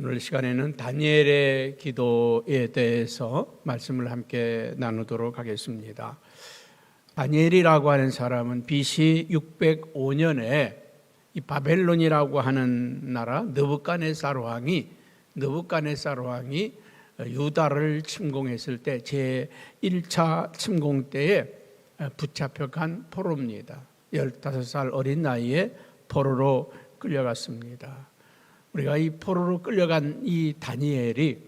오늘 시간에는 다니엘의 기도에 대해서 말씀을 함께 나누도록 하겠습니다. 다니엘이라고 하는 사람은 BC 605년에 이 바벨론이라고 하는 나라 느부갓네살 왕이 유다를 침공했을 때 제1차 침공 때에 붙잡혀간 포로입니다. 15살 어린 나이에 포로로 끌려갔습니다. 우리가 이 포로로 끌려간 이 다니엘이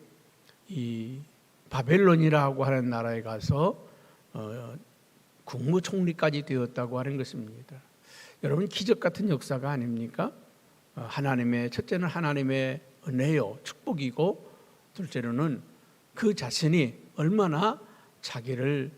이 바벨론이라고 하는 나라에 가서 국무총리까지 되었다고 하는 것입니다. 여러분, 기적 같은 역사가 아닙니까? 첫째는 하나님의 은혜요, 축복이고, 둘째로는 그 자신이 얼마나 자기를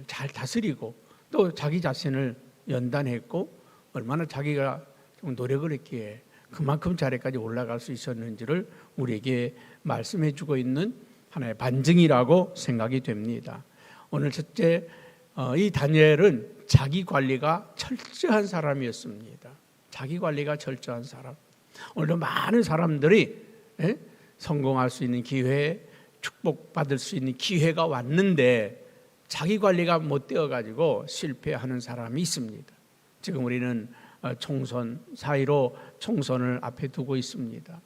잘 다스리고 또 자기 자신을 연단했고 얼마나 자기가 좀 노력을 했기에 그만큼 자리까지 올라갈 수 있었는지를 우리에게 말씀해 주고 있는 하나의 반증이라고 생각이 됩니다. 오늘 첫째, 이 다니엘은 자기 관리가 철저한 사람이었습니다. 자기 관리가 철저한 사람. 오늘도 많은 사람들이 성공할 수 있는 기회, 축복받을 수 있는 기회가 왔는데 자기 관리가 못 되어가지고 실패하는 사람이 있습니다. 지금 우리는 총선, 4.15 총선을 앞에 두고 있습니다.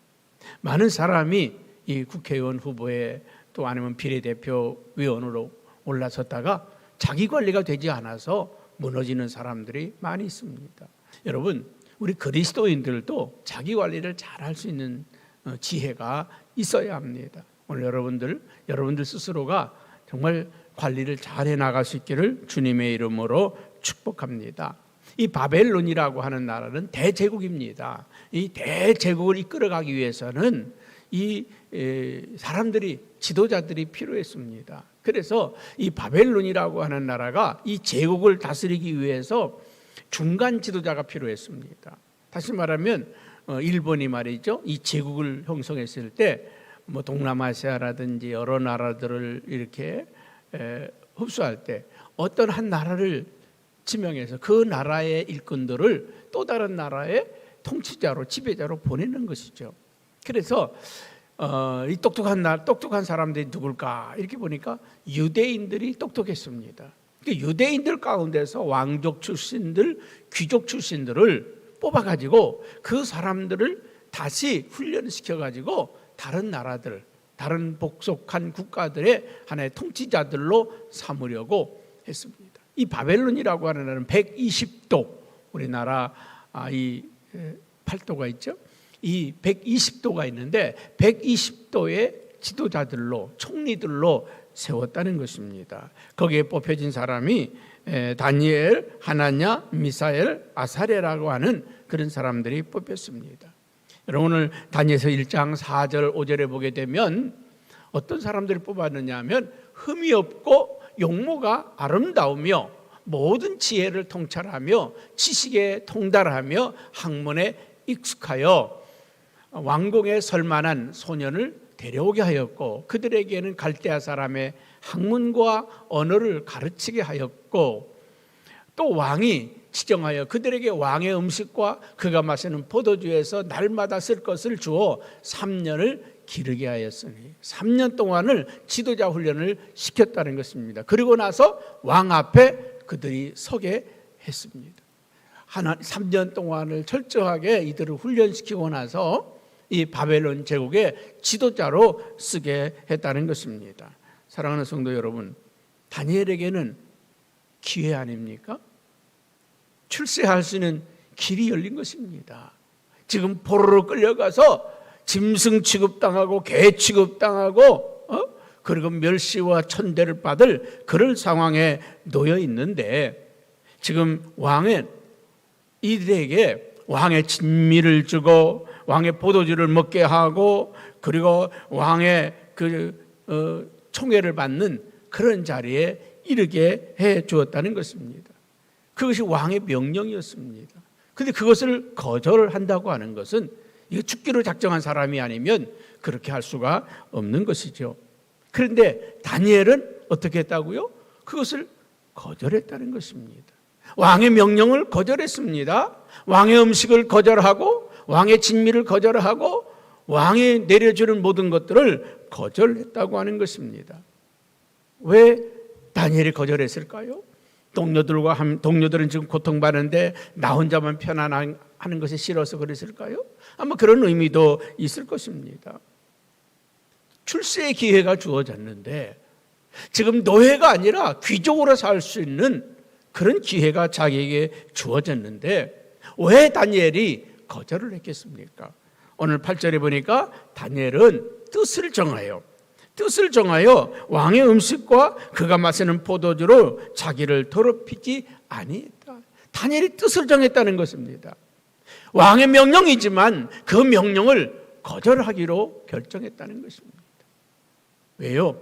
많은 사람이 이 국회의원 후보에 또 아니면 비례대표 위원으로 올라섰다가 자기 관리가 되지 않아서 무너지는 사람들이 많이 있습니다. 여러분, 우리 그리스도인들도 자기 관리를 잘할 수 있는 지혜가 있어야 합니다. 오늘 여러분들 스스로가 정말 관리를 잘 해나갈 수 있기를 주님의 이름으로 축복합니다. 이 바벨론이라고 하는 나라는 대제국입니다. 이 대제국을 이끌어가기 위해서는 이 사람들이, 지도자들이 필요했습니다. 그래서 이 바벨론이라고 하는 나라가 이 제국을 다스리기 위해서 중간 지도자가 필요했습니다. 다시 말하면 일본이 말이죠, 이 제국을 형성했을 때 뭐 동남아시아라든지 여러 나라들을 이렇게 흡수할 때 어떤 한 나라를 지명해서 그 나라의 일꾼들을 또 다른 나라의 통치자로, 지배자로 보내는 것이죠. 그래서 이 똑똑한 사람들이 누굴까 이렇게 보니까 유대인들이 똑똑했습니다. 유대인들 가운데서 왕족 출신들, 귀족 출신들을 뽑아가지고 그 사람들을 다시 훈련시켜가지고 다른 나라들, 다른 복속한 국가들의 하나의 통치자들로 삼으려고 했습니다. 이 바벨론이라고 하는 나라는 120도, 우리나라 이 8도가 있죠. 이 120도가 있는데 120도의 지도자들로, 총리들로 세웠다는 것입니다. 거기에 뽑혀진 사람이 다니엘, 하나냐, 미사엘, 아사랴라고 하는 그런 사람들이 뽑혔습니다. 여러분, 오늘 다니엘서 1장 4절 5절에 보게 되면 어떤 사람들을 뽑았느냐 하면 흠이 없고 용모가 아름다우며 모든 지혜를 통찰하며 지식에 통달하며 학문에 익숙하여 왕궁에 설만한 소년을 데려오게 하였고 그들에게는 갈대아 사람의 학문과 언어를 가르치게 하였고 또 왕이 지정하여 그들에게 왕의 음식과 그가 마시는 포도주에서 날마다 쓸 것을 주어 3년을 기르게 하였으니 3년 동안을 지도자 훈련을 시켰다는 것입니다. 그리고 나서 왕 앞에 그들이 서게 했습니다. 3년 동안을 철저하게 이들을 훈련시키고 나서 이 바벨론 제국의 지도자로 쓰게 했다는 것입니다. 사랑하는 성도 여러분, 다니엘에게는 기회 아닙니까? 출세할 수 있는 길이 열린 것입니다. 지금 포로로 끌려가서 짐승 취급당하고 개 취급당하고 그리고 멸시와 천대를 받을 그런 상황에 놓여 있는데 지금 왕은 이들에게 왕의 진미를 주고 왕의 포도주를 먹게 하고 그리고 왕의 총애를 받는 그런 자리에 이르게 해 주었다는 것입니다. 그것이 왕의 명령이었습니다. 그런데 그것을 거절한다고 하는 것은 이거 죽기로 작정한 사람이 아니면 그렇게 할 수가 없는 것이죠. 그런데 다니엘은 어떻게 했다고요? 그것을 거절했다는 것입니다. 왕의 명령을 거절했습니다. 왕의 음식을 거절하고 왕의 진미를 거절하고 왕이 내려주는 모든 것들을 거절했다고 하는 것입니다. 왜 다니엘이 거절했을까요? 동료들은 지금 고통받는데 나 혼자만 편안하는 것이 싫어서 그랬을까요? 아마 그런 의미도 있을 것입니다. 출세의 기회가 주어졌는데 지금 노예가 아니라 귀족으로 살 수 있는 그런 기회가 자기에게 주어졌는데 왜 다니엘이 거절을 했겠습니까? 오늘 8절에 보니까 다니엘은 뜻을 정하여 왕의 음식과 그가 마시는 포도주로 자기를 더럽히지 아니했다. 다니엘이 뜻을 정했다는 것입니다. 왕의 명령이지만 그 명령을 거절하기로 결정했다는 것입니다. 왜요?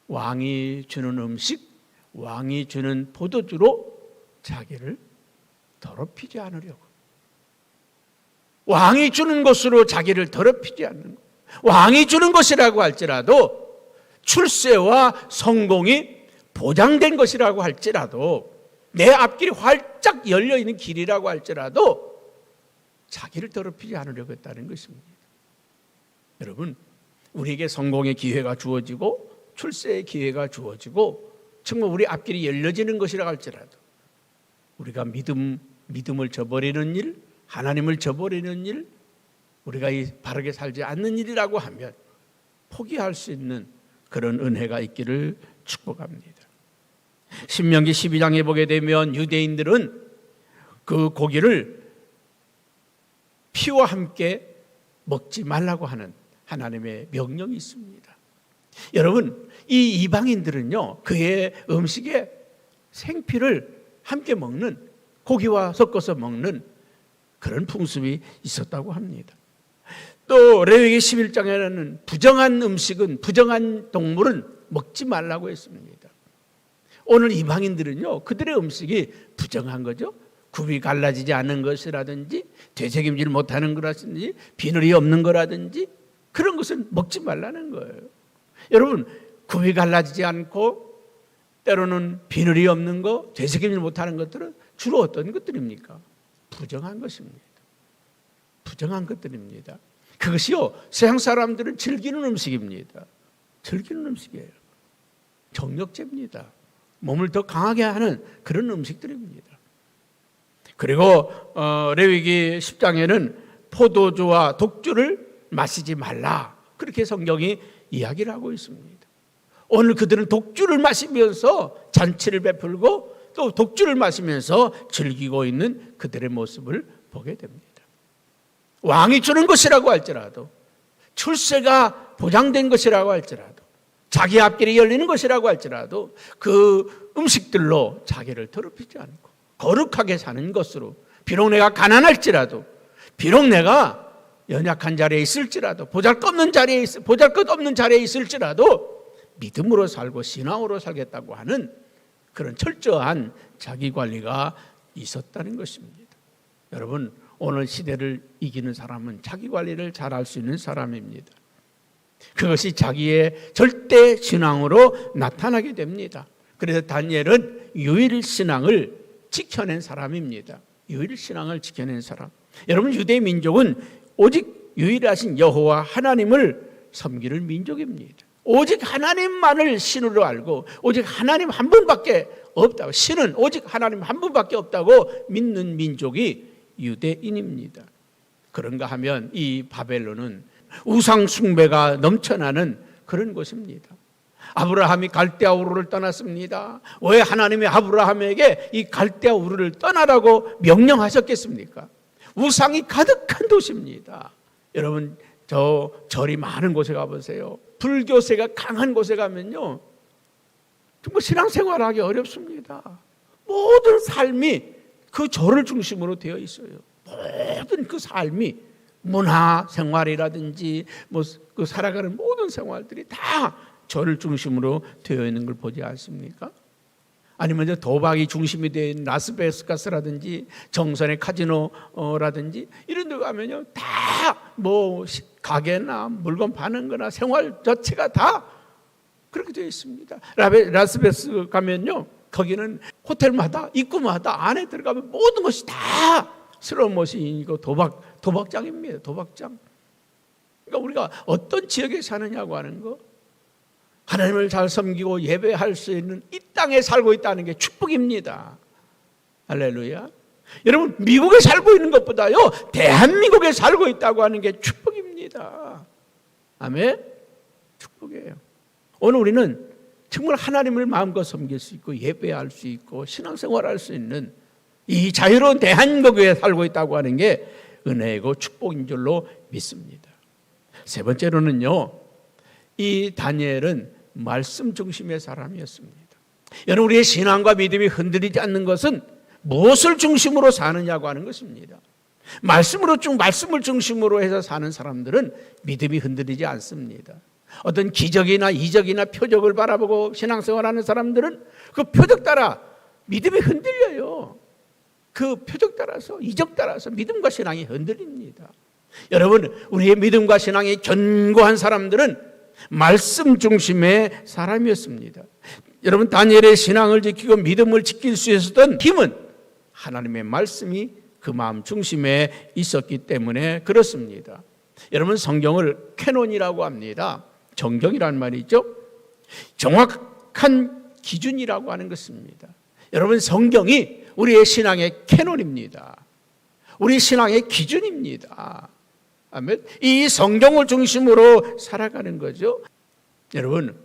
왕이 주는 음식, 왕이 주는 포도주로 자기를 더럽히지 않으려고. 왕이 주는 것으로 자기를 더럽히지 않는 것. 왕이 주는 것이라고 할지라도 출세와 성공이 보장된 것이라고 할지라도 내 앞길이 활짝 열려있는 길이라고 할지라도 자기를 더럽히지 않으려고 했다는 것입니다. 여러분, 우리에게 성공의 기회가 주어지고 출세의 기회가 주어지고 정말 우리 앞길이 열려지는 것이라고 할지라도 우리가 믿음을 저버리는 일, 하나님을 저버리는 일, 우리가 바르게 살지 않는 일이라고 하면 포기할 수 있는 그런 은혜가 있기를 축복합니다. 신명기 12장에 보게 되면 유대인들은 그 고기를 피와 함께 먹지 말라고 하는 하나님의 명령이 있습니다. 여러분, 이 이방인들은요, 그의 음식에 생피를 함께 먹는, 고기와 섞어서 먹는 그런 풍습이 있었다고 합니다. 또 레위기 11장에는 부정한 음식은, 부정한 동물은 먹지 말라고 했습니다. 오늘 이방인들은요, 그들의 음식이 부정한 거죠. 굽이 갈라지지 않은 것이라든지 되새김질 못하는 거라든지 비늘이 없는 거라든지 그런 것은 먹지 말라는 거예요. 여러분, 굽이 갈라지지 않고 때로는 비늘이 없는 거, 되새김질 못하는 것들은 주로 어떤 것들입니까? 부정한 것입니다. 부정한 것들입니다. 그것이요, 서양 사람들은 즐기는 음식입니다. 즐기는 음식이에요. 정력제입니다. 몸을 더 강하게 하는 그런 음식들입니다. 그리고 레위기 10장에는 포도주와 독주를 마시지 말라, 그렇게 성경이 이야기를 하고 있습니다. 오늘 그들은 독주를 마시면서 잔치를 베풀고 또 독주를 마시면서 즐기고 있는 그들의 모습을 보게 됩니다. 왕이 주는 것이라고 할지라도, 출세가 보장된 것이라고 할지라도, 자기 앞길이 열리는 것이라고 할지라도 그 음식들로 자기를 더럽히지 않고 거룩하게 사는 것으로, 비록 내가 가난할지라도, 비록 내가 연약한 자리에 있을지라도, 보잘것없는 자리에 있을지라도 믿음으로 살고 신앙으로 살겠다고 하는 그런 철저한 자기관리가 있었다는 것입니다. 여러분, 오늘 시대를 이기는 사람은 자기관리를 잘할 수 있는 사람입니다. 그것이 자기의 절대 신앙으로 나타나게 됩니다. 그래서 다니엘은 유일신앙을 지켜낸 사람입니다. 유일신앙을 지켜낸 사람. 여러분, 유대 민족은 오직 유일하신 여호와 하나님을 섬기는 민족입니다. 오직 하나님만을 신으로 알고 오직 하나님 한 분밖에 없다고, 신은 오직 하나님 한 분밖에 없다고 믿는 민족이 유대인입니다. 그런가 하면 이 바벨론은 우상 숭배가 넘쳐나는 그런 곳입니다. 아브라함이 갈대아 우르를 떠났습니다. 왜 하나님이 아브라함에게 이 갈대아 우르를 떠나라고 명령하셨겠습니까? 우상이 가득한 도시입니다. 여러분, 절이 많은 곳에 가보세요. 불교세가 강한 곳에 가면요, 정말 신앙생활하기 어렵습니다. 모든 삶이 그 절을 중심으로 되어 있어요. 모든 그 삶이 문화생활이라든지 그 살아가는 모든 생활들이 다 절을 중심으로 되어 있는 걸 보지 않습니까? 아니면 도박이 중심이 되어 있는 라스베가스라든지 정선의 카지노라든지 이런 데 가면요, 다 가게나 물건 파는 거나 생활 자체가 다 그렇게 되어 있습니다. 라스베가스 가면요, 거기는 호텔마다 입구마다 안에 들어가면 모든 것이 다 슬롯머신이고 도박장입니다. 도박장. 우리가 어떤 지역에 사느냐고 하는 거, 하나님을 잘 섬기고 예배할 수 있는 이 땅에 살고 있다는 게 축복입니다. 할렐루야. 여러분, 미국에 살고 있는 것보다요 대한민국에 살고 있다고 하는 게 축복입니다. 아멘. 축복이에요. 오늘 우리는 정말 하나님을 마음껏 섬길 수 있고 예배할 수 있고 신앙생활할 수 있는 이 자유로운 대한민국에 살고 있다고 하는 게 은혜이고 축복인 줄로 믿습니다. 세 번째로는요, 이 다니엘은 말씀 중심의 사람이었습니다. 여러분, 우리의 신앙과 믿음이 흔들리지 않는 것은 무엇을 중심으로 사느냐고 하는 것입니다. 말씀을 중심으로 해서 사는 사람들은 믿음이 흔들리지 않습니다. 어떤 기적이나 이적이나 표적을 바라보고 신앙생활하는 사람들은 그 표적 따라 믿음이 흔들려요. 그 표적 따라서, 이적 따라서 믿음과 신앙이 흔들립니다. 여러분, 우리의 믿음과 신앙이 견고한 사람들은 말씀 중심의 사람이었습니다. 여러분, 다니엘의 신앙을 지키고 믿음을 지킬 수 있었던 힘은 하나님의 말씀이 그 마음 중심에 있었기 때문에 그렇습니다. 여러분, 성경을 캐논이라고 합니다. 정경이라는 말이 있죠. 정확한 기준이라고 하는 것입니다. 여러분, 성경이 우리의 신앙의 캐논입니다. 우리 신앙의 기준입니다. 아멘. 이 성경을 중심으로 살아가는 거죠. 여러분,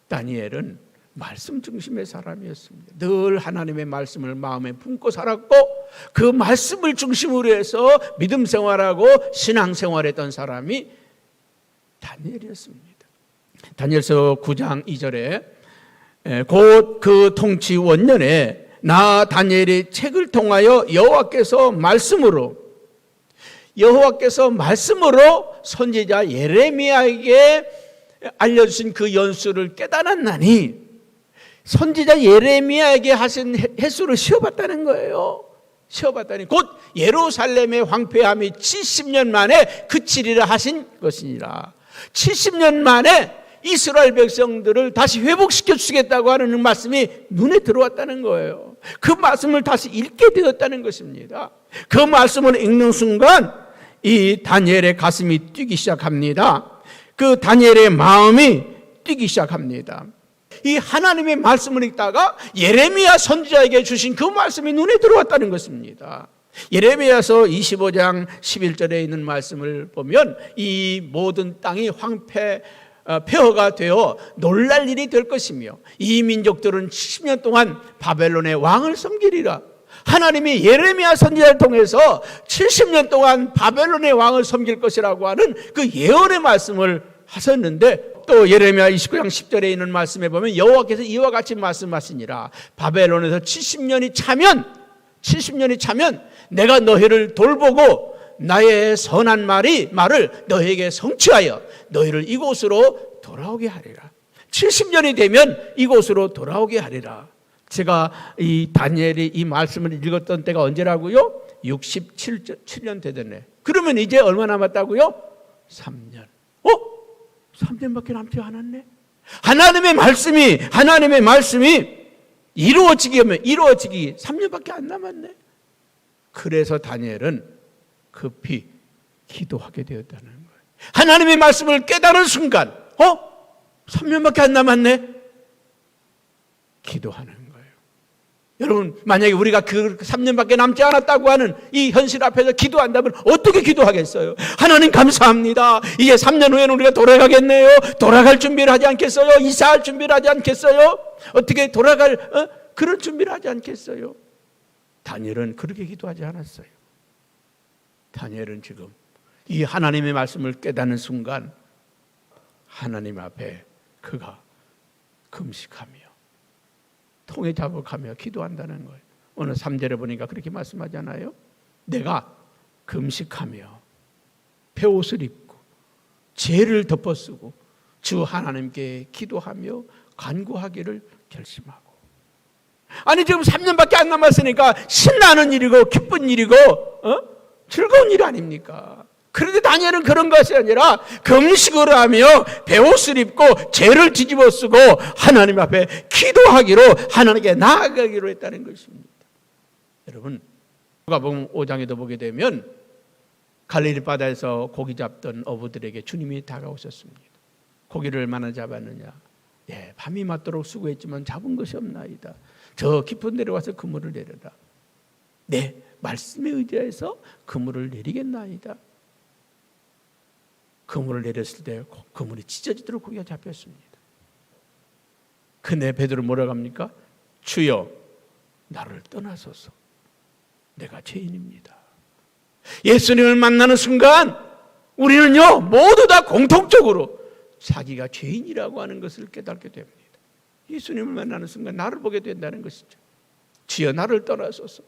다니엘은 말씀 중심의 사람이었습니다. 늘 하나님의 말씀을 마음에 품고 살았고 그 말씀을 중심으로 해서 믿음 생활하고 신앙 생활했던 사람이 다니엘이었습니다. 다니엘서 9장 2절에 곧 그 통치 원년에 나 다니엘의 책을 통하여 여호와께서 말씀으로 선지자 예레미야에게 알려주신 그 연수를 깨달았나니, 선지자 예레미야에게 하신 횟수를 쉬어봤다는 거예요. 쉬어봤다니 곧 예루살렘의 황폐함이 70년 만에 그치리라 하신 것이니라. 70년 만에 이스라엘 백성들을 다시 회복시켜 주시겠다고 하는 말씀이 눈에 들어왔다는 거예요. 그 말씀을 다시 읽게 되었다는 것입니다. 그 말씀을 읽는 순간 이 다니엘의 가슴이 뛰기 시작합니다. 그 다니엘의 마음이 뛰기 시작합니다. 이 하나님의 말씀을 읽다가 예레미야 선지자에게 주신 그 말씀이 눈에 들어왔다는 것입니다. 예레미야서 25장 11절에 있는 말씀을 보면 이 모든 땅이 폐허가 되어 놀랄 일이 될 것이며 이 민족들은 70년 동안 바벨론의 왕을 섬기리라. 하나님이 예레미야 선지자를 통해서 70년 동안 바벨론의 왕을 섬길 것이라고 하는 그 예언의 말씀을 하셨는데, 또 예레미야 29장 10절에 있는 말씀에 보면 여호와께서 이와 같이 말씀하시니라. 바벨론에서 70년이 차면 내가 너희를 돌보고 나의 선한 말을 너희에게 성취하여 너희를 이곳으로 돌아오게 하리라. 70년이 되면 이곳으로 돌아오게 하리라. 제가 이 다니엘이 이 말씀을 읽었던 때가 언제라고요? 67년 되었네. 그러면 이제 얼마 남았다고요? 3년. 3년밖에 남지 않았네. 하나님의 말씀이 이루어지기 3년밖에 안 남았네. 그래서 다니엘은 급히 기도하게 되었다는 거예요. 하나님의 말씀을 깨달은 순간 3년밖에 안 남았네. 기도하는 거예요. 여러분, 만약에 우리가 그 3년밖에 남지 않았다고 하는 이 현실 앞에서 기도한다면 어떻게 기도하겠어요? 하나님 감사합니다. 이제 3년 후에는 우리가 돌아가겠네요. 돌아갈 준비를 하지 않겠어요? 이사할 준비를 하지 않겠어요? 어떻게 돌아갈 그런 준비를 하지 않겠어요? 다니엘은 그렇게 기도하지 않았어요. 다니엘은 지금 이 하나님의 말씀을 깨닫는 순간 하나님 앞에 그가 금식하며 통에 자복하며 기도한다는 거예요. 오늘 3절에 보니까 그렇게 말씀하잖아요. 내가 금식하며 베옷을 입고 죄를 덮어쓰고 주 하나님께 기도하며 간구하기를 결심하고. 아니, 지금 3년밖에 안 남았으니까 신나는 일이고 기쁜 일이고 즐거운 일 아닙니까? 그런데 다니엘은 그런 것이 아니라 금식을 하며 베옷을 입고 죄를 뒤집어 쓰고 하나님 앞에 기도하기로, 하나님께 나아가기로 했다는 것입니다. 여러분, 누가복음 5장에도 보게 되면 갈릴리 바다에서 고기 잡던 어부들에게 주님이 다가오셨습니다. 고기를 얼마나 잡았느냐? 예, 밤이 맞도록 수고했지만 잡은 것이 없나이다. 저 깊은 데로 와서 그물을 내려라. 네, 말씀에 의지해서 그물을 내리겠나이다. 그물을 내렸을 때 그물이 찢어지도록 고기가 잡혔습니다. 근데 베드로 뭐라고 합니까? 주여, 나를 떠나소서. 내가 죄인입니다. 예수님을 만나는 순간 우리는요, 모두 다 공통적으로 자기가 죄인이라고 하는 것을 깨닫게 됩니다. 예수님을 만나는 순간 나를 보게 된다는 것이죠. 주여, 나를 떠나소서.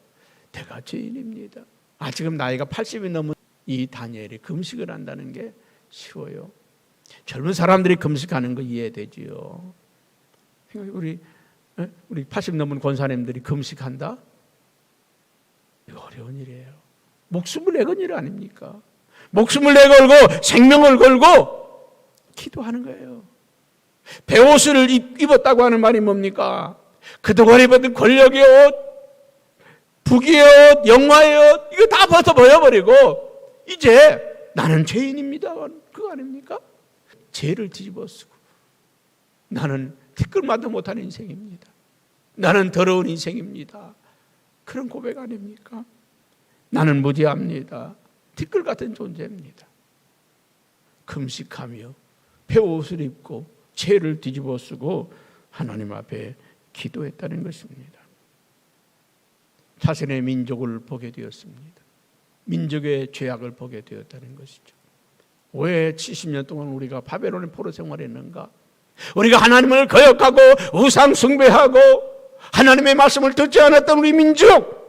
내가 죄인입니다. 지금 나이가 80이 넘은 이 다니엘이 금식을 한다는 게 쉬워요. 젊은 사람들이 금식하는 거 이해되지요. 우리 80 넘은 권사님들이 금식한다? 이거 어려운 일이에요. 목숨을 내건 일 아닙니까? 목숨을 내걸고 생명을 걸고 기도하는 거예요. 베옷을 입었다고 하는 말이 뭡니까? 그동안 입었던 권력의 옷, 부귀의 옷, 영화의 옷, 이거 다 벗어버리고 이제 나는 죄인입니다. 그거 아닙니까? 죄를 뒤집어 쓰고 나는 티끌만도 못하는 인생입니다. 나는 더러운 인생입니다. 그런 고백 아닙니까? 나는 무지합니다. 티끌 같은 존재입니다. 금식하며 베옷을 입고 죄를 뒤집어 쓰고 하나님 앞에 기도했다는 것입니다. 자신의 민족을 보게 되었습니다. 민족의 죄악을 보게 되었다는 것이죠. 왜 70년 동안 우리가 바벨론의 포로 생활했는가? 우리가 하나님을 거역하고 우상 숭배하고 하나님의 말씀을 듣지 않았던 우리 민족,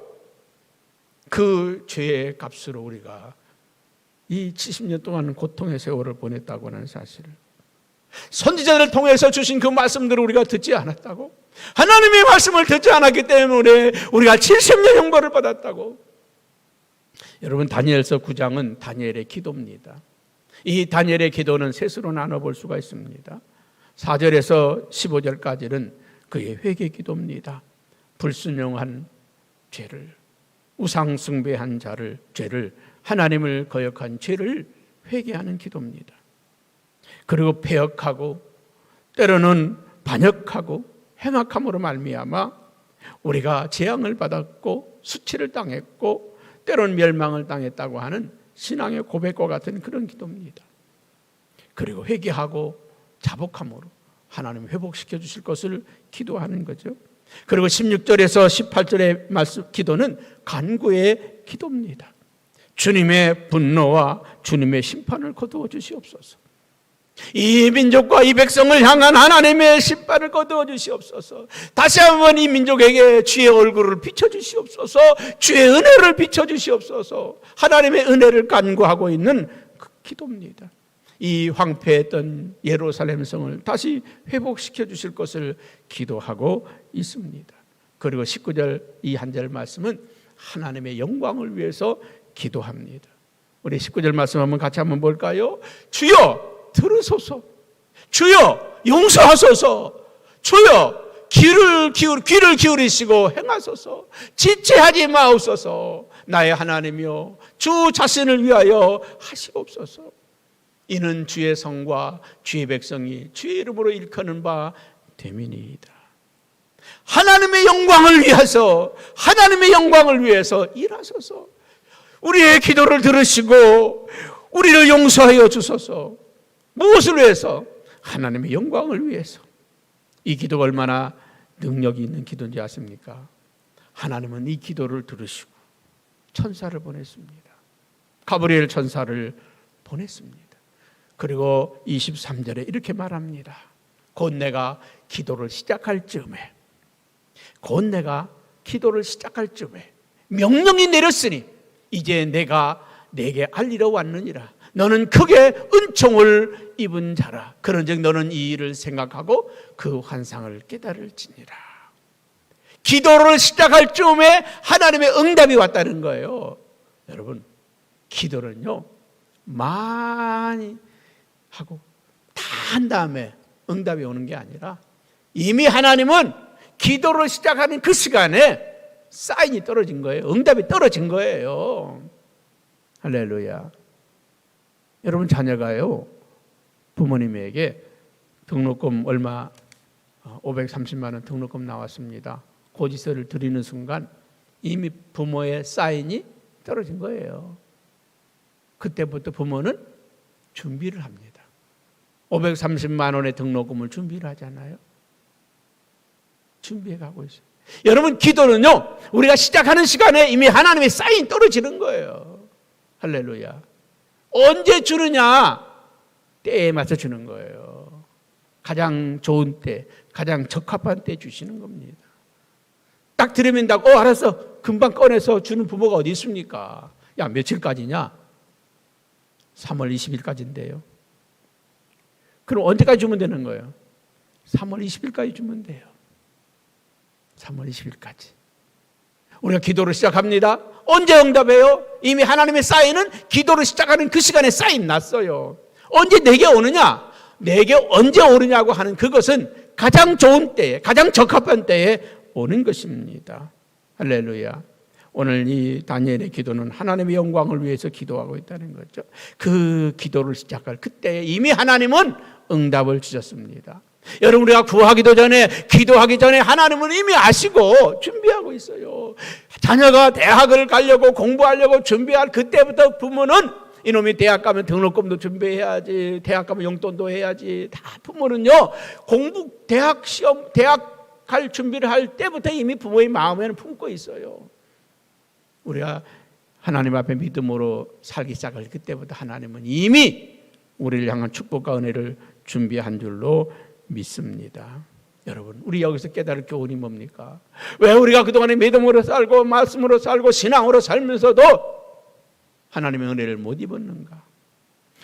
그 죄의 값으로 우리가 이 70년 동안 고통의 세월을 보냈다고 하는 사실을, 선지자들을 통해서 주신 그 말씀들을 우리가 듣지 않았다고, 하나님의 말씀을 듣지 않았기 때문에 우리가 70년 형벌을 받았다고. 여러분, 다니엘서 9장은 다니엘의 기도입니다. 이 다니엘의 기도는 셋으로 나눠볼 수가 있습니다. 4절에서 15절까지는 그의 회개 기도입니다. 불순종한 죄를, 우상 숭배한 죄를, 하나님을 거역한 죄를 회개하는 기도입니다. 그리고 패역하고 때로는 반역하고 행악함으로 말미암아 우리가 재앙을 받았고 수치를 당했고 때로는 멸망을 당했다고 하는 신앙의 고백과 같은 그런 기도입니다. 그리고 회개하고 자복함으로 하나님 회복시켜 주실 것을 기도하는 거죠. 그리고 16절에서 18절의 말씀 기도는 간구의 기도입니다. 주님의 분노와 주님의 심판을 거두어 주시옵소서. 이 민족과 이 백성을 향한 하나님의 심판을 거두어 주시옵소서. 다시 한번 이 민족에게 주의 얼굴을 비춰주시옵소서. 주의 은혜를 비춰주시옵소서. 하나님의 은혜를 간구하고 있는 그 기도입니다. 이 황폐했던 예루살렘 성을 다시 회복시켜 주실 것을 기도하고 있습니다. 그리고 19절 이 한 절 말씀은 하나님의 영광을 위해서 기도합니다. 우리 19절 말씀 한번 같이 한번 볼까요? 주여 들으소서. 주여 용서하소서. 주여 귀를 기울이시고 행하소서. 지체하지 마옵소서. 나의 하나님이여 주 자신을 위하여 하시옵소서. 이는 주의 성과 주의 백성이 주의 이름으로 일컫는 바 됨이니이다. 하나님의 영광을 위해서, 하나님의 영광을 위해서 일하소서. 우리의 기도를 들으시고 우리를 용서하여 주소서. 무엇을 위해서? 하나님의 영광을 위해서. 이 기도가 얼마나 능력이 있는 기도인지 아십니까? 하나님은 이 기도를 들으시고 천사를 보냈습니다. 가브리엘 천사를 보냈습니다. 그리고 23절에 이렇게 말합니다. 곧 내가 기도를 시작할 즈음에, 명령이 내렸으니 이제 내가 내게 알리러 왔느니라. 너는 크게 은총을 입은 자라. 그런즉 너는 이 일을 생각하고 그 환상을 깨달을지니라. 기도를 시작할 즈음에 하나님의 응답이 왔다는 거예요. 여러분, 기도는요 많이 하고 다 한 다음에 응답이 오는 게 아니라 이미 하나님은 기도를 시작하는 그 시간에 사인이 떨어진 거예요. 응답이 떨어진 거예요. 할렐루야. 여러분 자녀가요 부모님에게 등록금 얼마 530만 원 등록금 나왔습니다. 고지서를 드리는 순간 이미 부모의 사인이 떨어진 거예요. 그때부터 부모는 준비를 합니다. 530만 원의 등록금을 준비를 하잖아요. 준비해 가고 있어요. 여러분 기도는요 우리가 시작하는 시간에 이미 하나님의 사인이 떨어지는 거예요. 할렐루야. 언제 주느냐? 때에 맞춰 주는 거예요. 가장 좋은 때, 가장 적합한 때 주시는 겁니다. 딱 들으면 알았어. 금방 꺼내서 주는 부모가 어디 있습니까? 야, 며칠까지냐? 3월 20일까지인데요. 그럼 언제까지 주면 되는 거예요? 3월 20일까지 주면 돼요. 3월 20일까지. 우리가 기도를 시작합니다. 언제 응답해요? 이미 하나님의 사인은 기도를 시작하는 그 시간에 사인 났어요. 언제 내게 오느냐? 내게 언제 오느냐고 하는 그것은 가장 좋은 때에, 가장 적합한 때에 오는 것입니다. 할렐루야. 오늘 이 다니엘의 기도는 하나님의 영광을 위해서 기도하고 있다는 거죠. 그 기도를 시작할 그때 이미 하나님은 응답을 주셨습니다. 여러분 우리가 구하기도 전에 기도하기 전에 하나님은 이미 아시고 준비하고 있어요. 자녀가 대학을 가려고 공부하려고 준비할 그때부터 부모는 이놈이 대학 가면 등록금도 준비해야지, 대학 가면 용돈도 해야지. 다 부모는요 대학 시험 대학 갈 준비를 할 때부터 이미 부모의 마음에는 품고 있어요. 우리가 하나님 앞에 믿음으로 살기 시작할 그때부터 하나님은 이미 우리를 향한 축복과 은혜를 준비한 줄로 믿습니다. 여러분 우리 여기서 깨달을 교훈이 뭡니까? 왜 우리가 그동안에 믿음으로 살고 말씀으로 살고 신앙으로 살면서도 하나님의 은혜를 못 입었는가?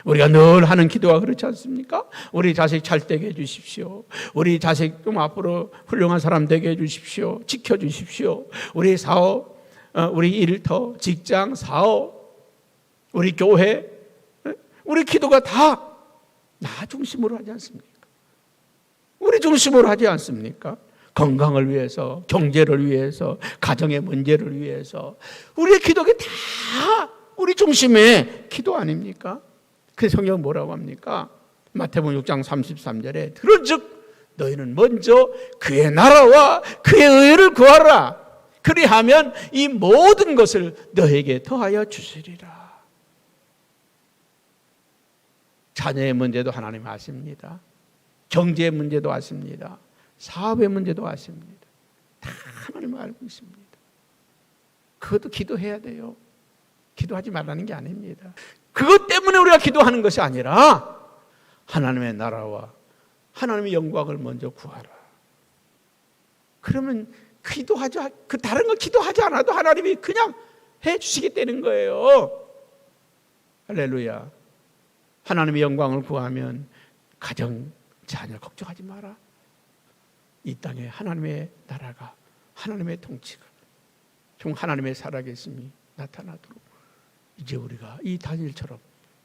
우리가 늘 하는 기도가 그렇지 않습니까? 우리 자식 잘 되게 해주십시오. 우리 자식 좀 앞으로 훌륭한 사람 되게 해주십시오. 지켜주십시오. 우리 사업, 우리 일터, 직장, 사업, 우리 교회, 우리 기도가 다 나 중심으로 하지 않습니까? 우리 중심으로 하지 않습니까? 건강을 위해서, 경제를 위해서, 가정의 문제를 위해서 우리의 기도가 다 우리 중심의 기도 아닙니까? 그 성경 뭐라고 합니까? 마태복음 6장 33절에 들은즉 너희는 먼저 그의 나라와 그의 의를 구하라. 그리하면 이 모든 것을 너에게 더하여 주시리라. 자녀의 문제도 하나님 아십니다. 경제의 문제도 아십니다. 사업의 문제도 아십니다. 다 하나님 알고 있습니다. 그것도 기도해야 돼요. 기도하지 말라는 게 아닙니다. 그것 때문에 우리가 기도하는 것이 아니라 하나님의 나라와 하나님의 영광을 먼저 구하라. 그러면 그 다른 거 기도하지 않아도 하나님이 그냥 해 주시겠다는 거예요. 할렐루야. 하나님의 영광을 구하면 가정, 자녀 걱정하지 마라. 이 땅에 하나님의 나라가, 하나님의 통치가, 좀 하나님의 살아계심이 나타나도록 이제 우리가 이 다니엘처럼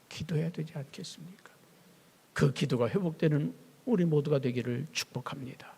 기도해야 되지 않겠습니까? 그 기도가 회복되는 우리 모두가 되기를 축복합니다.